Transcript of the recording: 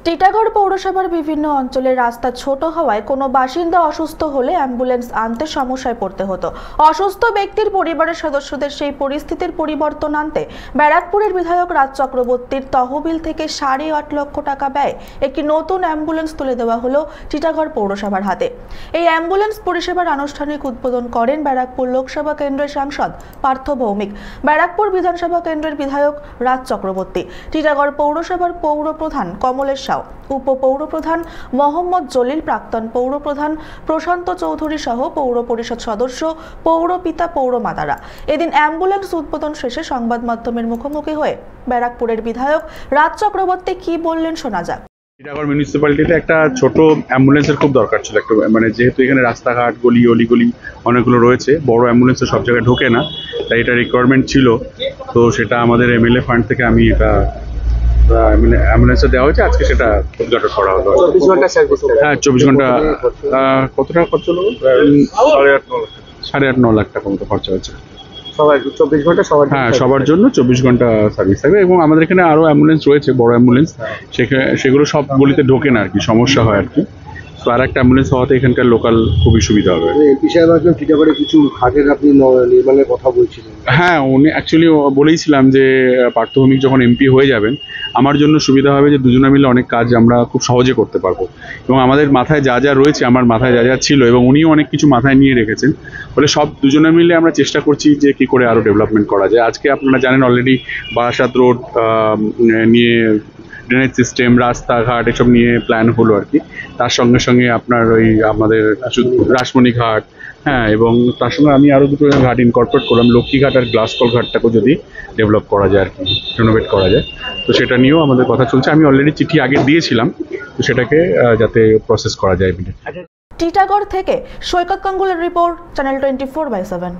টিটাগড় পৌরসভার বিভিন্ন অঞ্চলের রাস্তা ছোট হওয়ায় কোনো বাসিন্দা অসুস্থ হলে অ্যাম্বুলেন্স আনতে সমস্যায় পড়তে হতো। অসুস্থ ব্যক্তির পরিবারের সদস্যদের সেই পরিস্থিতির পরিবর্তন আনতে ব্যারাকপুরের বিধায়ক রাজ চক্রবর্তীর তহবিল থেকে 8.5 লক্ষ টাকা ব্যয় একটি নতুন অ্যাম্বুলেন্স তুলে দেওয়া হলো টিটাগড় পৌরসভার হাতে। এই অ্যাম্বুলেন্স পরিষেবার আনুষ্ঠানিক উদ্বোধন করেন ব্যারাকপুর লোকসভা কেন্দ্রের সাংসদ পার্থ ভৌমিক, ব্যারাকপুর বিধানসভা কেন্দ্রের বিধায়ক রাজ চক্রবর্তী, টিটাগড় পৌরসভার পৌর প্রধান কমলেশ, উপপৌরপ্রধান মোহাম্মদ জলিল, প্রাক্তন পৌরপ্রধান প্রশান্ত চৌধুরী সহ পৌর পরিষদ সদস্য, পৌরপিতা, পৌরমাতারা। এদিন অ্যাম্বুলেন্স উদ্বোধন শেষে সংবাদ মাধ্যমের মুখোমুখি হয়ে ব্যারাকপুরের বিধায়ক রাজ চক্রবর্তী কি বললেন শোনা যাক। টিটাগড় মিউনিসিপ্যালিটিতে একটা ছোট অ্যাম্বুলেন্সের খুব দরকার ছিল, একটা মানে যেহেতু এখানে রাস্তাঘাট অলিগলি অনেকগুলো রয়েছে, বড় অ্যাম্বুলেন্সের সব জায়গায় ঢোকে না, তাই এটা রিকোয়ারমেন্ট ছিল। তো সেটা আমাদের এমএলএ ফান্ড থেকে আমি এটা অ্যাম্বুলেন্সে দেওয়া হয়েছে, আজকে সেটা উদ্ঘাটন করা হলো। 24 ঘন্টা সার্ভিস। হ্যাঁ, 24 ঘন্টা। কত টাকা খরচ হলো? 8.5 লাখ টাকা মতো খরচা হয়েছে। সবার 24 ঘন্টা সবার, হ্যাঁ, সবার জন্য 24 ঘন্টা সার্ভিস থাকবে। এবং আমাদের এখানে আরও অ্যাম্বুলেন্স রয়েছে, বড় অ্যাম্বুলেন্স, সেগুলো সব গলিতে ঢোকে না আর কি, সমস্যা হয় আর কি। তো আর একটা অ্যাম্বুলেন্স হওয়াতে এখানকার লোকাল খুবই সুবিধা হবে। এমপি সাহেব আসলে টিটাগড়ে কিছু ঘাটের আপনি নির্মাণের কথা বলছিলেন। হ্যাঁ, উনি অ্যাকচুয়ালি বলেইছিলাম যে পার্থ ভৌমিক যখন এমপি হয়ে যাবেন, আমার জন্য সুবিধা হবে যে দুজনে মিলে অনেক কাজ আমরা খুব সহজে করতে পারবো। এবং আমাদের মাথায় যা যা রয়েছে, আমার মাথায় যা যা ছিল, এবং উনিও অনেক কিছু মাথায় নিয়ে রেখেছেন, বলে সব দুজনে মিলে আমরা চেষ্টা করছি যে কী করে আরও ডেভেলপমেন্ট করা যায়। আজকে আপনারা জানেন অলরেডি বারাসাত রোড নিয়ে ড্রেনেজ সিস্টেম, রাস্তাঘাট এসব নিয়ে প্ল্যান হলো আর কি। তার সঙ্গে সঙ্গে আপনার ওই আমাদের রাসমণি ঘাট, হ্যাঁ, এবং তার সঙ্গে আমি আরও দুটো ঘাট ইনকর্পোরেট করলাম, লক্ষ্মীঘাট আর গ্লাসকল ঘাটটাকেও যদি ডেভেলপ করা যায় আর কি, রিনোভেট করা যায়। তো সেটা নিয়েও আমাদের কথা চলছে। আমি অলরেডি চিঠি আগে দিয়েছিলাম, তো সেটাকে যাতে প্রসেস করা যায়। টিটাগড় থেকে সৈকত গাঙ্গুলের রিপোর্ট, চ্যানেল 24/7।